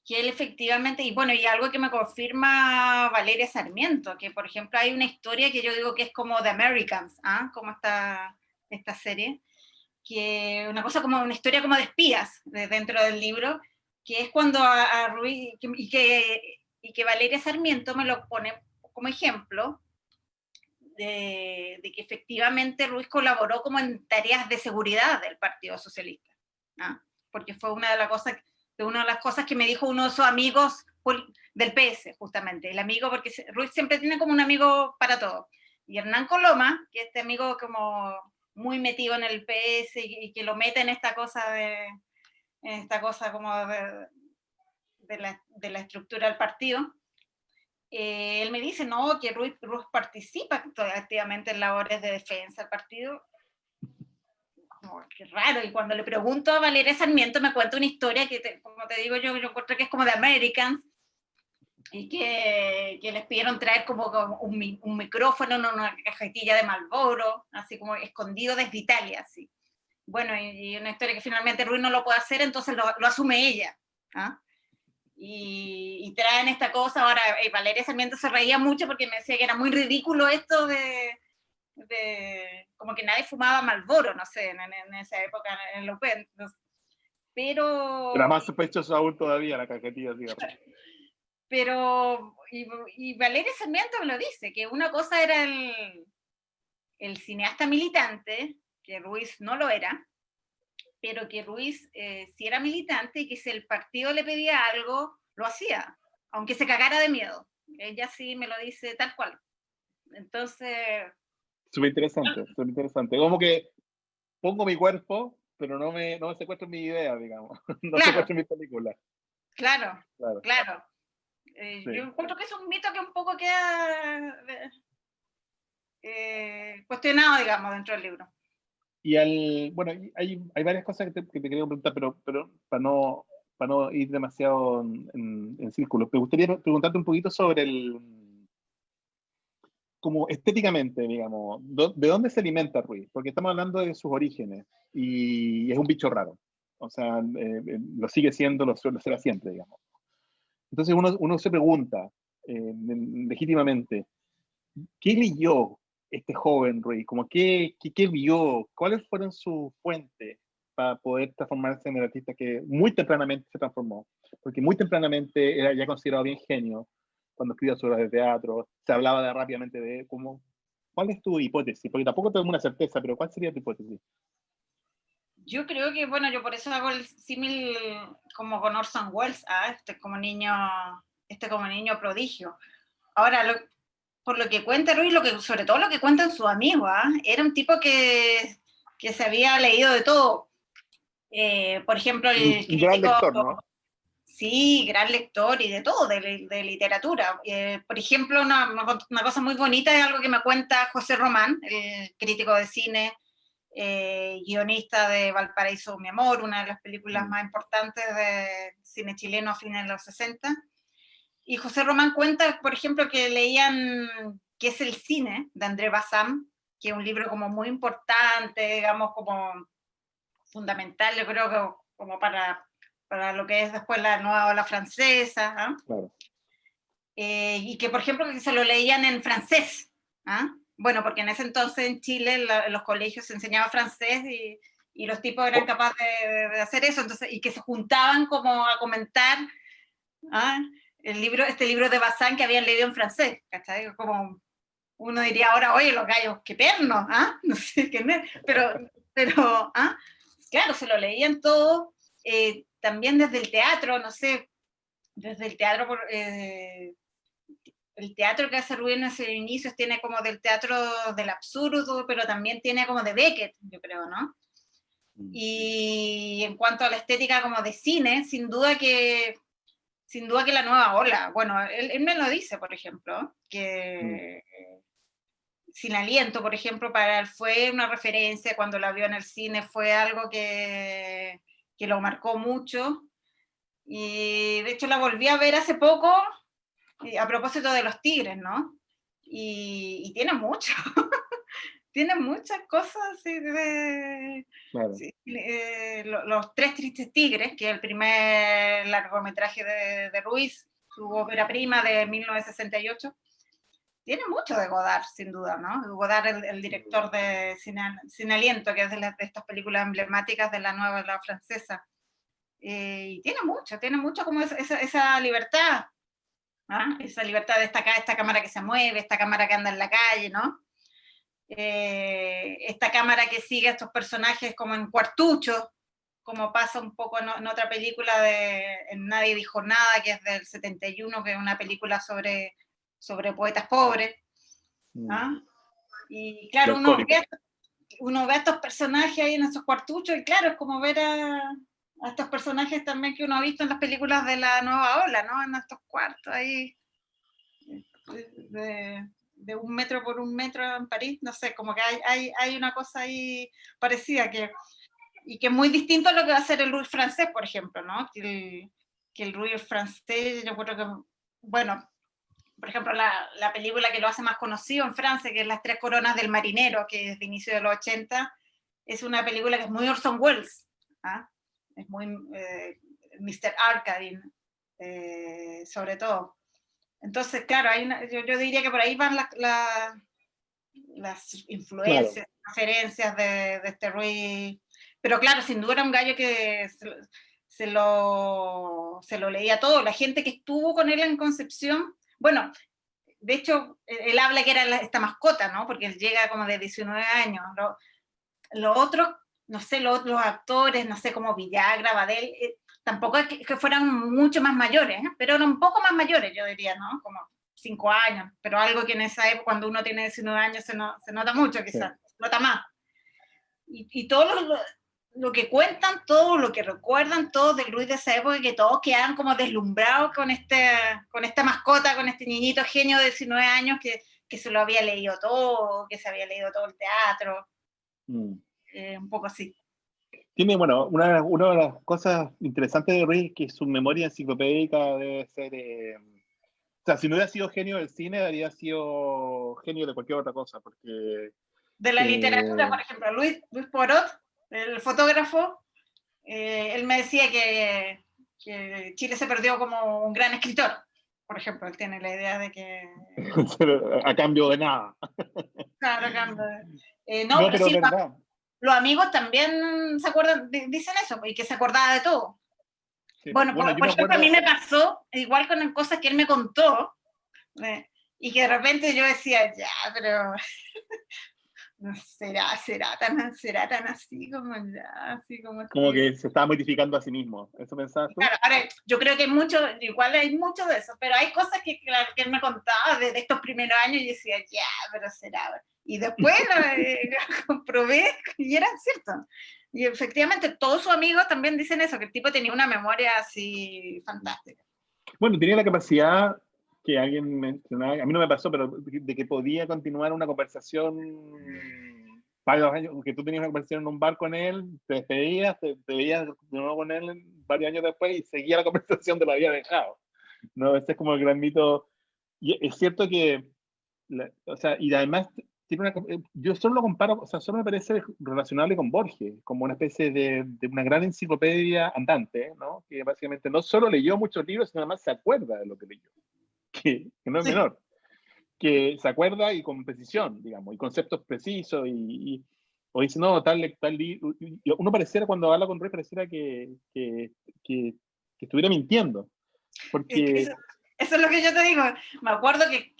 B: que él efectivamente, y bueno, y algo que me confirma Valeria Sarmiento, que por ejemplo hay una historia que yo digo que es como The Americans, ¿ah? Como esta serie, que una cosa como una historia como de espías dentro del libro, que es cuando a Ruiz, y que Valeria Sarmiento me lo pone como ejemplo de que efectivamente Ruiz colaboró como en tareas de seguridad del Partido Socialista, ¿no? Porque fue una de las cosas que me dijo uno de sus amigos del PS, justamente, el amigo, porque Ruiz siempre tiene como un amigo para todo. Y Hernán Coloma, que este amigo como muy metido en el PS y que lo mete en esta cosa como de la estructura del partido, él me dice, no, que Ruiz participa activamente en labores de defensa del partido. Como, qué raro, y cuando le pregunto a Valeria Sarmiento me cuenta una historia que, como te digo yo encuentro que es como de Americans, y que les pidieron traer como un micrófono en una cajetilla de Marlboro, así como escondido desde Italia, así. Bueno, y una historia que finalmente Ruiz no lo puede hacer, entonces lo asume ella, ¿ah? Y traen esta cosa. Ahora Valeria Sarmiento se reía mucho porque me decía que era muy ridículo esto de como que nadie fumaba Marlboro, no sé, en esa época en los 20, pero...
A: Era más sospechoso aún todavía la cajetilla, digamos.
B: Pero, y Valeria Sarmiento me lo dice, que una cosa era el cineasta militante, que Ruiz no lo era, pero que Ruiz sí era militante y que si el partido le pedía algo, lo hacía, aunque se cagara de miedo. Ella sí me lo dice tal cual. Entonces...
A: Súper interesante, súper interesante. Como que pongo mi cuerpo, pero no me secuestro mi idea, digamos. No
B: Claro,
A: secuestro mi película.
B: claro,
A: Claro,
B: claro.
A: sí.
B: Yo encuentro que es un mito que un poco queda cuestionado, digamos, dentro del libro.
A: Bueno, hay varias cosas que te quería preguntar, pero para no ir demasiado en círculos, me gustaría preguntarte un poquito sobre como estéticamente, digamos, ¿de dónde se alimenta Ruiz? Porque estamos hablando de sus orígenes y es un bicho raro. O sea, lo sigue siendo, lo será siempre, digamos. Entonces uno se pregunta legítimamente, ¿qué leyó este joven Ruiz? Como qué vio? ¿Cuáles fueron sus fuentes para poder transformarse en el artista que muy tempranamente se transformó? Porque muy tempranamente era ya considerado bien genio cuando escribía sus obras de teatro, se hablaba rápidamente de cómo... ¿Cuál es tu hipótesis? Porque tampoco tengo una certeza, pero ¿cuál sería tu hipótesis?
B: Yo creo que, bueno, yo por eso hago el símil como con Orson Welles, este como niño prodigio. Ahora, por lo que cuenta Ruiz, sobre todo lo que cuentan sus amigos, era un tipo que se había leído de todo. Por ejemplo, el
A: Un gran
B: crítico,
A: lector, ¿no?
B: sí, gran lector y de todo, de literatura. Por ejemplo, una cosa muy bonita es algo que me cuenta José Román, el crítico de cine, guionista de Valparaíso, mi amor, una de las películas más importantes de cine chileno a fines de los 60. Y José Román cuenta, por ejemplo, que leían ¿Qué es el cine? De André Bazin, que es un libro como muy importante, digamos, como fundamental, yo creo que como para lo que es después la nueva ola francesa, ¿ah?
A: Claro.
B: Y que, por ejemplo, que se lo leían en francés, ¿ah? Bueno, porque en ese entonces en Chile en los colegios se enseñaba francés y los tipos eran capaces de hacer eso, entonces, y que se juntaban como a comentar, ¿ah? Este libro de Bazin que habían leído en francés, ¿cachai? Como uno diría ahora, oye, los gallos, qué perno, ¿ah? No sé qué es, pero ¿ah? Claro, se lo leían todo, también desde el teatro, no sé, desde el teatro, el teatro que hace Rubén en sus inicios tiene como del teatro del absurdo, pero también tiene como de Beckett, yo creo, ¿no? Y en cuanto a la estética como de cine, sin duda que la nueva ola, bueno, él me lo dice, por ejemplo, que Sin Aliento, por ejemplo, para él fue una referencia, cuando la vio en el cine fue algo que lo marcó mucho, y de hecho la volví a ver hace poco, a propósito de los tigres, ¿no? Y tiene mucho, tiene muchas cosas
A: Claro.
B: sí, los Tres Tristes Tigres, que es el primer largometraje de Ruiz, su ópera prima de 1968, tiene mucho de Godard, sin duda, ¿no? Godard, el director de Sin Aliento, que es de estas películas emblemáticas de la nueva la francesa. Y tiene mucho como esa libertad, ¿ah? Esa libertad de esta cámara que se mueve, esta cámara que anda en la calle, ¿no? Esta cámara que sigue a estos personajes como en cuartucho, como pasa un poco en otra película en Nadie dijo nada, que es del 71, que es una película sobre poetas pobres. ¿Ah? Y claro, uno ve a estos personajes ahí en esos cuartuchos, y claro, es como ver a estos personajes también que uno ha visto en las películas de la nueva ola, ¿no? En estos cuartos ahí, de 1 metro por 1 metro en París, no sé, como que hay una cosa ahí parecida, y que es muy distinto a lo que va a hacer el Louis francés, por ejemplo, ¿no? Que el Louis francés, yo creo que, bueno, por ejemplo, la película que lo hace más conocido en Francia, que es Las Tres Coronas del Marinero, que es de inicio de los 80, es una película que es muy Orson Welles, ¿ah? Es muy Mr. Arcadine, sobre todo. Entonces, claro, yo diría que por ahí van las influencias, claro, referencias de este Ruiz. Pero claro, sin duda era un gallo que se lo leía todo. La gente que estuvo con él en Concepción, bueno, de hecho, él habla que era esta mascota, ¿no? Porque él llega como de 19 años. Los otros, no sé, los actores, no sé, como Villagra, Badel, tampoco es que fueran mucho más mayores, pero eran un poco más mayores, yo diría, ¿no? Como 5 años, pero algo que en esa época, cuando uno tiene 19 años, se nota mucho, quizás, sí, se nota más. Y todo lo que cuentan, todo lo que recuerdan, todos del Luis de esa época, que todos quedan como deslumbrados con esta mascota, con este niñito genio de 19 años que se lo había leído todo, que se había leído todo el teatro. Un poco así.
A: Tiene, bueno, una de las cosas interesantes de Ruiz es que su memoria enciclopédica debe ser... o sea, si no hubiera sido genio del cine, habría sido genio de cualquier otra cosa, porque...
B: De la literatura, por ejemplo, Luis Porot, el fotógrafo, él me decía que Chile se perdió como un gran escritor, por ejemplo. Él tiene la idea de que...
A: a cambio de nada.
B: Claro, a cambio de... no, pero sí, verdad. Los amigos también se acuerdan, dicen eso, y que se acordaba de todo. Sí, bueno, por ejemplo, a mí me pasó, igual con cosas que él me contó, y que de repente yo decía, ya, pero no será tan así como ya, así como
A: que se estaba modificando a sí mismo. ¿Eso pensabas tú?
B: Claro, ahora, yo creo que igual hay mucho de eso, pero hay cosas que él me contaba de estos primeros años y decía, ya, pero será. Y después lo comprobé y era cierto. Y efectivamente todos sus amigos también dicen eso, que el tipo tenía una memoria así fantástica.
A: Bueno, tenía la capacidad que alguien mencionaba, a mí no me pasó, pero de que podía continuar una conversación varios años, que tú tenías una conversación en un bar con él, te despedías, te veías de nuevo con él varios años después y seguía la conversación, te lo había dejado. ¿No? Ese es como el gran mito. Y es cierto que, o sea, y además tiene yo solo lo comparo, o sea, solo me parece relacionable con Borges, como una especie de una gran enciclopedia andante, ¿no? Que básicamente no solo leyó muchos libros, sino además se acuerda de lo que leyó, que no es menor, que se acuerda y con precisión, digamos, y conceptos precisos, o dice, no, tal libro, uno pareciera, cuando habla con Ruiz, pareciera que estuviera mintiendo, porque...
B: Eso es lo que yo te digo, me acuerdo que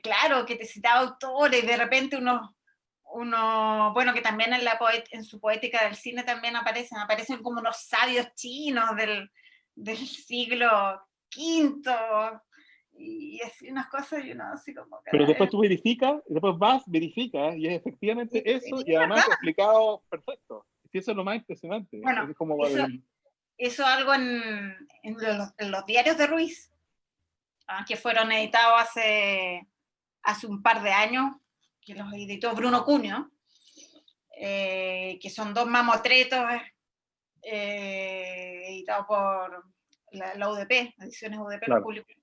B: claro, que te citaba autores y de repente uno bueno, que también en su poética del cine también aparecen como unos sabios chinos del siglo V, y así unas cosas, y uno así como...
A: Pero después tú verificas, después verificas, y es efectivamente eso, y además explicado perfecto. Y eso es lo más impresionante.
B: Bueno,
A: es como
B: eso algo en los diarios de Ruiz, que fueron editados hace un par de años, que los editó Bruno Cunio, que son 2 mamotretos editados por la UDP, Ediciones UDP, claro. Los públicos.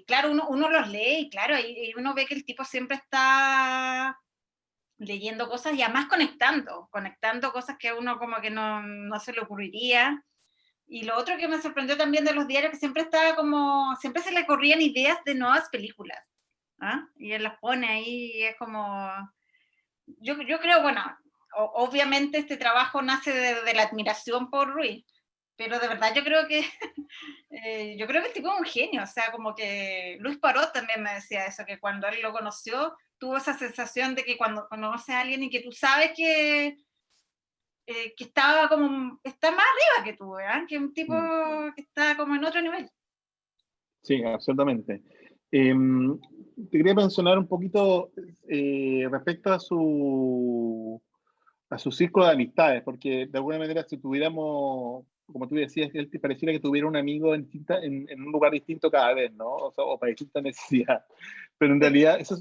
B: Claro, uno los lee y claro, y uno ve que el tipo siempre está leyendo cosas y además conectando cosas que a uno como que no se le ocurriría. Y lo otro que me sorprendió también de los diarios, que siempre se le corrían ideas de nuevas películas, ¿ah? Y él las pone ahí y es como... Yo creo, bueno, obviamente este trabajo nace de la admiración por Ruiz, pero de verdad yo creo que yo creo que el tipo es un genio, o sea, como que Luis Parot también me decía eso, que cuando él lo conoció, tuvo esa sensación de que cuando conoces a alguien y que tú sabes que estaba como, está más arriba que tú, ¿verdad? Que un tipo
A: Mm.
B: que está como en otro nivel.
A: Sí, absolutamente. Te quería mencionar un poquito respecto a su círculo de amistades, porque de alguna manera si tuviéramos, como tú decías, él te pareciera que tuviera un amigo en un lugar distinto cada vez, ¿no? O sea, o para distintas necesidades. Pero en realidad eso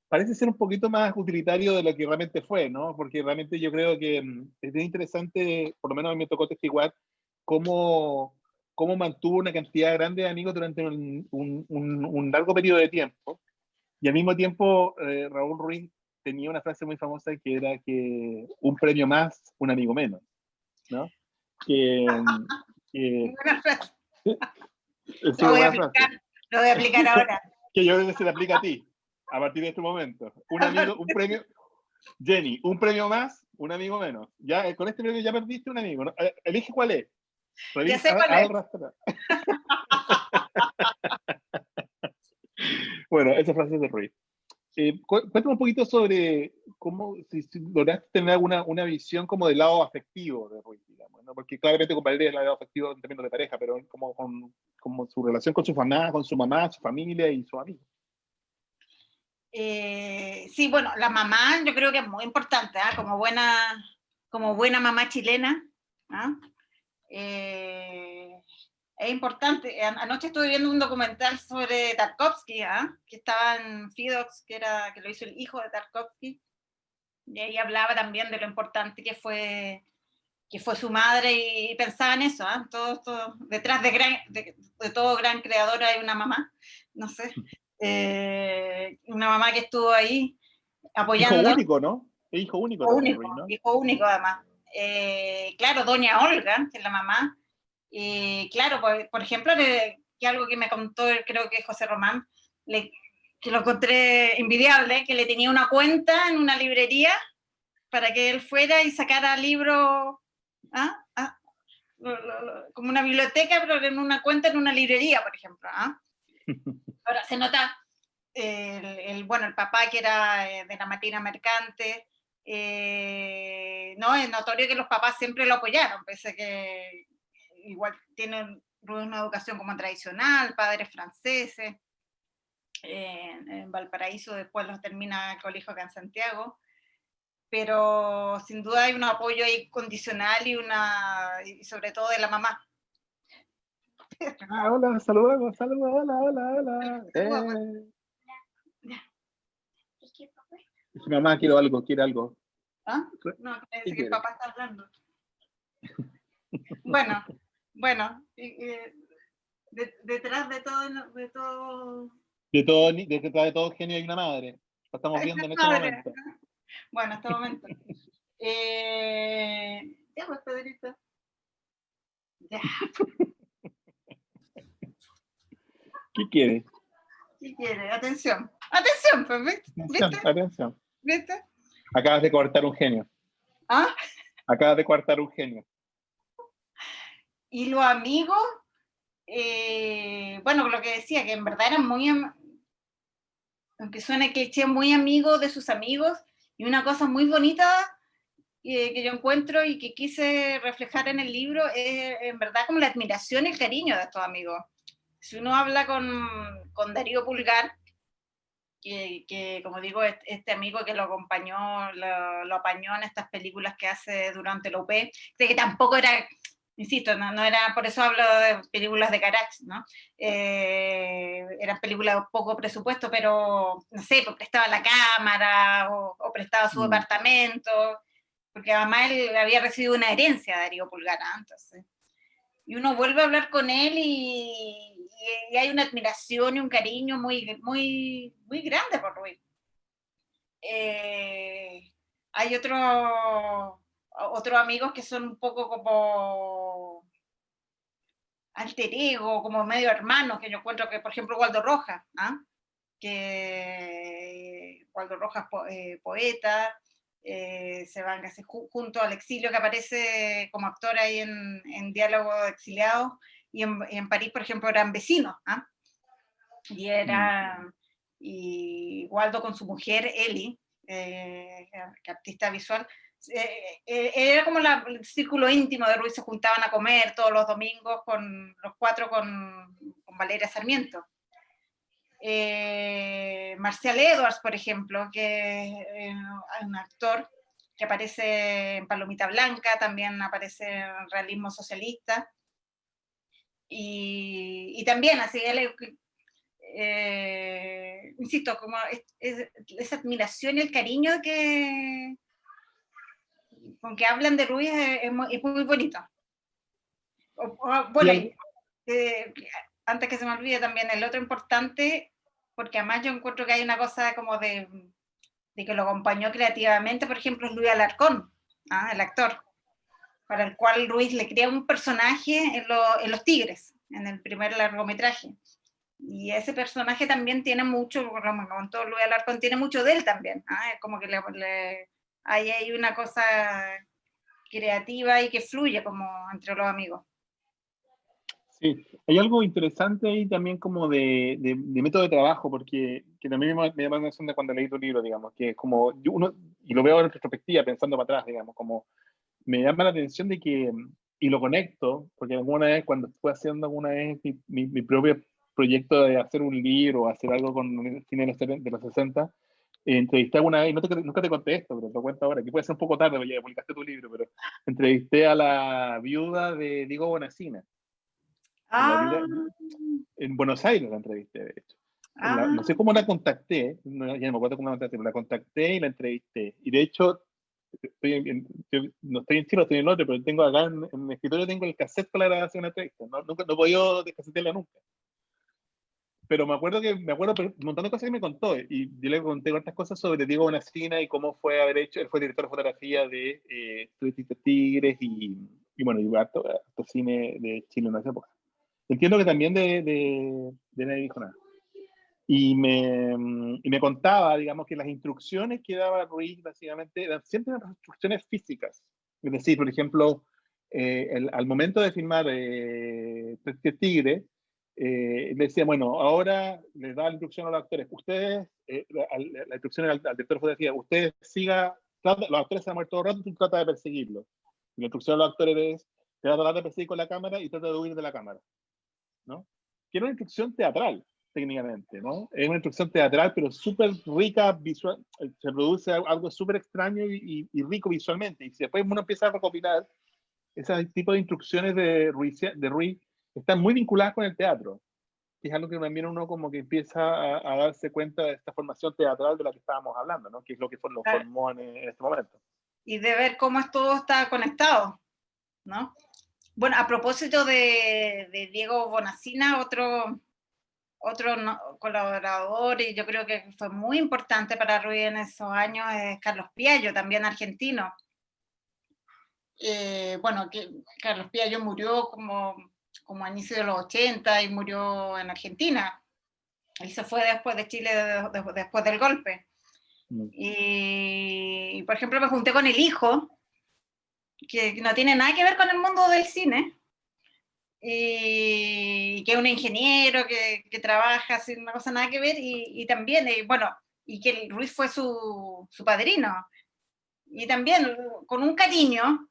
A: parece ser un poquito más utilitario de lo que realmente fue, ¿no? Porque realmente yo creo que es bien interesante, por lo menos a mí me tocó testiguar, cómo, cómo mantuvo una cantidad grande de amigos durante un largo periodo de tiempo. Y al mismo tiempo, Raúl Ruiz tenía una frase muy famosa que era que un premio más, un amigo menos, ¿no? Que, que
B: Buena frase.
A: es
B: La
A: súper
B: voy a
A: buena frase.
B: aplicar, lo voy a aplicar ahora.
A: Que yo creo que se le aplica a ti, a partir de este momento. Un amigo, un premio, Jenny, un premio más, un amigo menos. Ya, con este premio ya perdiste un amigo, ¿no? Elige cuál es.
B: Ya sé
A: Revisa,
B: cuál
A: haz
B: es.
A: el rastro. Bueno, esa frase es de Ruiz. Cuéntame un poquito sobre cómo, si lograste tener alguna una visión como del lado afectivo de Ruiz, digamos, ¿no? Porque claramente compartir el lado afectivo en términos de pareja, pero como su relación con su mamá, su familia y sus amigos.
B: Sí, bueno, la mamá yo creo que es muy importante, ¿eh? Como buena mamá chilena. ¿Ah? Es importante. Anoche estuve viendo un documental sobre Tarkovsky, ¿ah? Que estaba en Fidox, que lo hizo el hijo de Tarkovsky, y ahí hablaba también de lo importante que fue su madre y pensaba en eso, ¿ah? Detrás de todo gran creador hay una mamá, no sé, una mamá que estuvo ahí
A: Hijo
B: apoyando,
A: único, ¿no? Es hijo único también, Ruiz, ¿no?
B: hijo único además. Claro, doña Olga, que es la mamá, claro, por ejemplo, que algo que me contó, creo que José Román, que lo encontré envidiable, que le tenía una cuenta en una librería para que él fuera y sacara libros, ¿ah? Como una biblioteca, pero en una cuenta en una librería, por ejemplo. ¿Ah? Ahora se nota bueno, el papá que era de la matina mercante, no, es notorio que los papás siempre lo apoyaron, pese a que igual tienen una educación como tradicional, padres franceses, en Valparaíso después los termina el colegio acá en Santiago, pero sin duda hay un apoyo ahí condicional y sobre todo de la mamá.
A: Ah, hola, saludos, saludos, hola, hola, hola. Mi mamá quiere algo, quiere algo.
B: ¿Ah? No,
A: ¿Qué
B: parece que el
A: quiere?
B: papá está hablando. Bueno, bueno, detrás
A: De todo genio hay una madre. Lo estamos
B: hay
A: viendo en
B: una
A: este
B: madre.
A: momento.
B: Bueno, este momento. Ya, pues, Pedrito. Ya,
A: ¿Qué quiere?
B: ¿qué quiere? Atención. Atención, pues, ¿viste?
A: Atención,
B: ¿Viste?
A: atención.
B: ¿Viste?
A: Acabas de cortar un genio.
B: ¿Ah?
A: Acabas de cortar un genio.
B: Y los amigos, bueno, lo que decía, que en verdad eran aunque suena cliché, muy amigos de sus amigos, y una cosa muy bonita que yo encuentro y que quise reflejar en el libro es en verdad como la admiración y el cariño de estos amigos. Si uno habla con Darío Pulgar, como digo, este amigo que lo acompañó, lo apañó en estas películas que hace durante la UP, que tampoco era, insisto, no era, por eso hablo de películas de Carax, ¿no? Eran películas de poco presupuesto, pero, no sé, pues prestaba la cámara o prestaba su
A: Mm.
B: departamento, porque además él había recibido una herencia de Darío Pulgar, ¿no? Entonces, y uno vuelve a hablar con él y hay una admiración y un cariño muy grande por Ruiz. Eh, Hay otros amigos que son un poco como alter ego, como medio hermanos, que yo encuentro que, por ejemplo, Waldo Rojas, ¿ah? Que Waldo Rojas poeta, se van casi junto al exilio, que aparece como actor ahí en Diálogo de Exiliados, y en París, por ejemplo, eran vecinos, ¿ah? Y Waldo con su mujer, Eli, que artista visual, era como el círculo íntimo de Ruiz, se juntaban a comer todos los domingos los cuatro con Valeria Sarmiento. Marcial Edwards, por ejemplo, que es un actor que aparece en Palomita Blanca, también aparece en Realismo Socialista, y también así él, insisto, como esa admiración y el cariño con que hablan de Ruiz es muy bonito. Bueno, antes que se me olvide también, el otro importante, porque además yo encuentro que hay una cosa como de que lo acompañó creativamente, por ejemplo, es Luis Alarcón, el actor, para el cual Ruiz le crea un personaje en Los Tigres, en el primer largometraje. Y ese personaje también tiene mucho, como contó Luis Alarcón, tiene mucho de él también. Es como que hay una cosa creativa y que fluye como entre los amigos.
A: Sí, hay algo interesante ahí también como de método de trabajo, porque que también me llama la atención de cuando leí tu libro, digamos, que es como, uno, y lo veo en retrospectiva, pensando para atrás, digamos, como me llama la atención de que, y lo conecto, porque alguna vez, cuando fui haciendo alguna vez mi propio proyecto de hacer un libro, hacer algo con el cine de los 60, entrevisté alguna vez, nunca te conté esto, pero te lo cuento ahora, que puede ser un poco tarde, porque ya publicaste tu libro, pero entrevisté a la viuda de Diego Bonacina. En Buenos Aires la entrevisté, de hecho. No sé cómo la contacté, ya no me acuerdo cómo la contacté, pero la contacté y la entrevisté. Y de hecho, yo no estoy en Chile, estoy en el otro, pero tengo acá en mi escritorio tengo el cassette para la grabación de la entrevista. No he podido descasetearla nunca. Pero me acuerdo un montón de cosas que me contó. Y yo le conté otras cosas sobre Diego Bonacina y cómo fue haber hecho. Él fue director de fotografía de Tigres y bueno, y harto cine de Chile en esa época. Entiendo que también de Nadie Dijo Nada. Y me contaba, digamos, que las instrucciones que daba Ruiz, básicamente, eran siempre las instrucciones físicas. Es decir, por ejemplo, al momento de filmar Tigre, le decía, bueno, ahora les da la instrucción a los actores. Ustedes, la instrucción al director de fotografía, ustedes los actores se van a mover todo el rato, tú trata de perseguirlos. Y la instrucción a los actores es, trata de perseguir con la cámara y trata de huir de la cámara, ¿no? Que era una instrucción teatral, técnicamente, ¿no? Es una instrucción teatral, pero súper rica visual, se produce algo súper extraño y rico visualmente. Y si después uno empieza a recopilar, ese tipo de instrucciones de Ruiz están muy vinculadas con el teatro, que es algo que también uno como que empieza a darse cuenta de esta formación teatral de la que estábamos hablando, ¿no? Que es lo que lo formó en este momento.
B: Y de ver cómo todo está conectado, ¿no? Bueno, a propósito de Diego Bonacina, otro colaborador, y yo creo que fue muy importante para Ruiz en esos años, es Carlos Piallo, también argentino. Bueno, que Carlos Piallo murió como a inicio de los 80 y murió en Argentina. Él se fue después de Chile, después del golpe. Y, por ejemplo, me junté con el hijo, que no tiene nada que ver con el mundo del cine, y que es un ingeniero que trabaja sin una cosa nada que ver, y también, bueno, y que Ruiz fue su padrino. Y también con un cariño,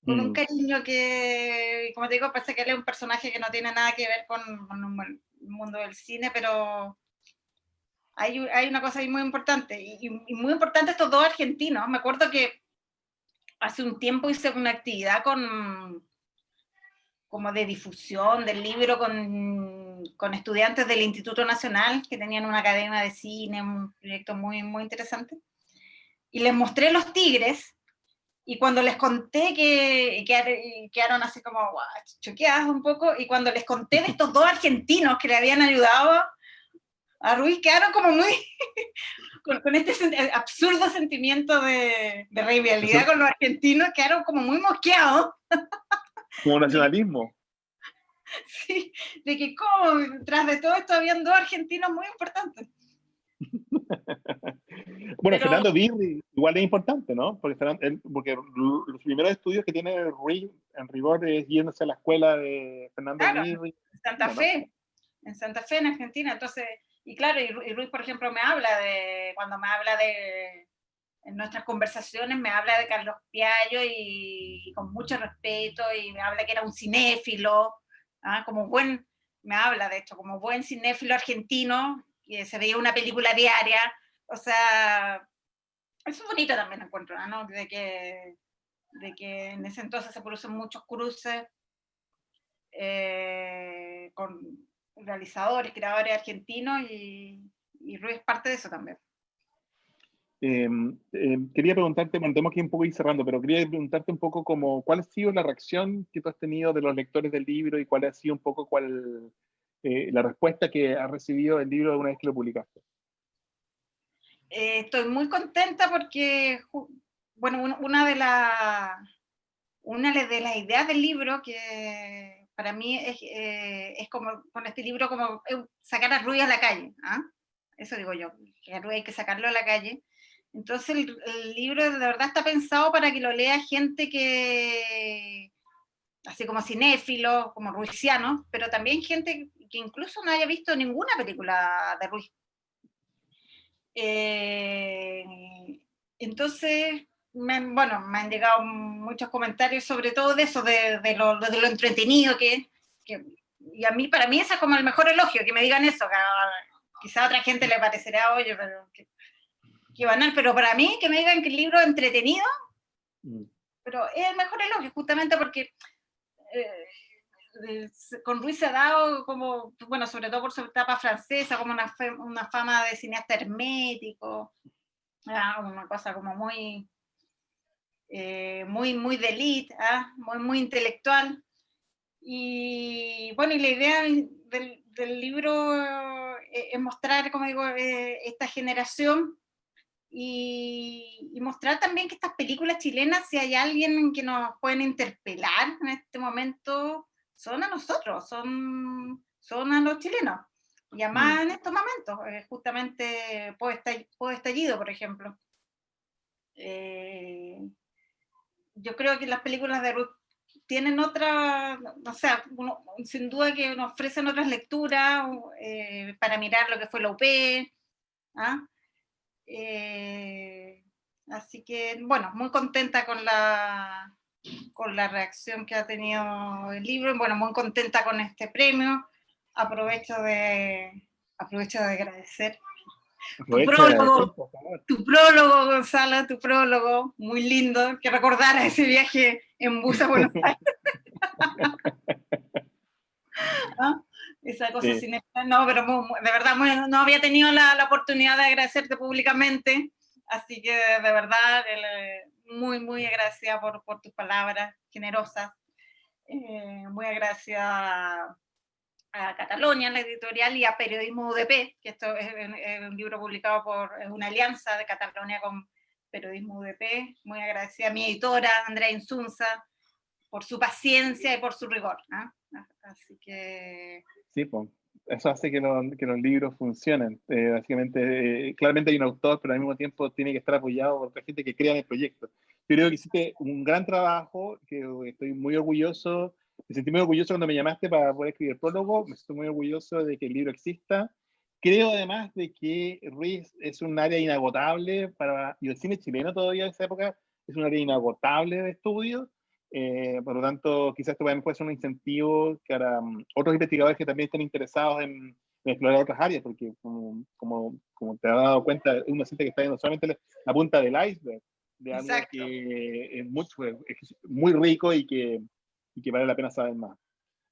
B: con un cariño que, como te digo, parece que él es un personaje que no tiene nada que ver con el mundo del cine, pero hay una cosa ahí muy importante, y muy importante estos dos argentinos. Me acuerdo que hace un tiempo hice una actividad como de difusión del libro con estudiantes del Instituto Nacional que tenían una academia de cine, un proyecto muy, muy interesante. Y les mostré Los Tigres, y cuando les conté que quedaron así como choqueadas un poco, y cuando les conté de estos dos argentinos que le habían ayudado a Ruiz, quedaron como muy con este absurdo sentimiento de rivalidad con los argentinos, quedaron como muy mosqueados.
A: Como nacionalismo.
B: Sí, de que como tras de todo esto habían dos argentinos muy importantes.
A: Bueno,
B: Pero
A: Fernando Birri igual es importante, ¿no? Porque los primeros estudios que tiene Ruiz, en rigor, es yéndose a la escuela de Fernando
B: claro,
A: Birri,
B: Santa
A: ¿no?
B: Fe, en Santa Fe, en Argentina. Entonces, y claro, y Ruiz, por ejemplo, cuando me habla en nuestras conversaciones, me habla de Carlos Piallo y con mucho respeto, y me habla que era un cinéfilo, ¿ah? Me habla de hecho, como buen cinéfilo argentino, que se veía una película diaria, o sea, eso es bonito también encuentro, ¿no? De que en ese entonces se producen muchos cruces con realizadores, creadores argentinos y Ruiz es parte de eso también.
A: Quería preguntarte, bueno, tenemos que ir un poco ir cerrando, pero quería preguntarte un poco como, ¿cuál ha sido la reacción que tú has tenido de los lectores del libro y cuál ha sido un poco la respuesta que ha recibido el libro una vez que lo publicaste?
B: Estoy muy contenta porque, bueno, una de las ideas del libro que para mí es como con este libro como sacar a Ruiz a la calle, ¿ah? Eso digo yo, que a Ruiz hay que sacarlo a la calle. Entonces el libro de verdad está pensado para que lo lea gente que, así como cinéfilos, como ruizianos, pero también gente que incluso no haya visto ninguna película de Ruiz. Entonces, bueno, me han llegado muchos comentarios sobre todo de eso, de lo entretenido que, y para mí ese es como el mejor elogio, que me digan eso, que quizá a otra gente le parecerá, oye, pero que banal, pero para mí que me digan que el libro es entretenido, pero es el mejor elogio, justamente porque con Ruiz se ha dado como, bueno, sobre todo por su etapa francesa, como una fama de cineasta hermético, una cosa como muy, muy de élite, muy intelectual. Y bueno, y la idea del libro es mostrar, como digo, esta generación y mostrar también que estas películas chilenas, si hay alguien que nos pueden interpelar en este momento, son a nosotros, son a los chilenos. Y además en estos momentos, justamente post-estallido, por ejemplo. Yo creo que las películas de Ruth tienen otra, o sea, sin duda que nos ofrecen otras lecturas para mirar lo que fue la UP, ¿ah? Así que, bueno, muy contenta con la reacción que ha tenido el libro, bueno, muy contenta con este premio. Aprovecho de agradecer tu prólogo, Gonzalo, tu prólogo, muy lindo, que recordara ese viaje en bus a Buenos Aires. ¿Ah? Esa cosa sin... No, pero de verdad no había tenido la oportunidad de agradecerte públicamente, así que de verdad muy agradecida por tus palabras generosas, muy agradecida a Catalonia, la editorial, y a Periodismo UDP, que esto es un libro publicado por una alianza de Catalonia con Periodismo UDP. Muy agradecida a mi editora, Andrea Insunza, por su paciencia y por su rigor, ¿eh? Así que...
A: Sí, pues, eso hace que los libros funcionen. Básicamente, claramente hay un autor, pero al mismo tiempo tiene que estar apoyado por otra gente que crea en el proyecto. Yo creo que hiciste un gran trabajo, que estoy muy orgulloso. Me sentí muy orgulloso cuando me llamaste para poder escribir el prólogo. Me estoy muy orgulloso de que el libro exista. Creo además de que Ruiz es un área inagotable y el cine chileno todavía de esa época es un área inagotable de estudio. Por lo tanto, quizás esto también puede ser un incentivo para otros investigadores que también estén interesados en explorar otras áreas, porque como te has dado cuenta, uno siente que está viendo solamente la punta del iceberg de algo que es muy rico y que vale la pena saber más.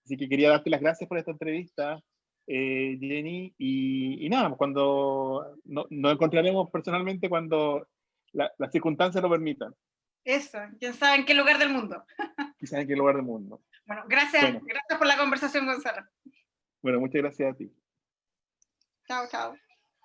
A: Así que quería darte las gracias por esta entrevista, Jenny, y nada, cuando nos encontraremos personalmente cuando las circunstancias lo permitan.
B: Eso, quién sabe en qué lugar del mundo.
A: Quizás en qué lugar del mundo.
B: Bueno, gracias por la conversación, Gonzalo.
A: Bueno, muchas gracias a ti.
B: Chao.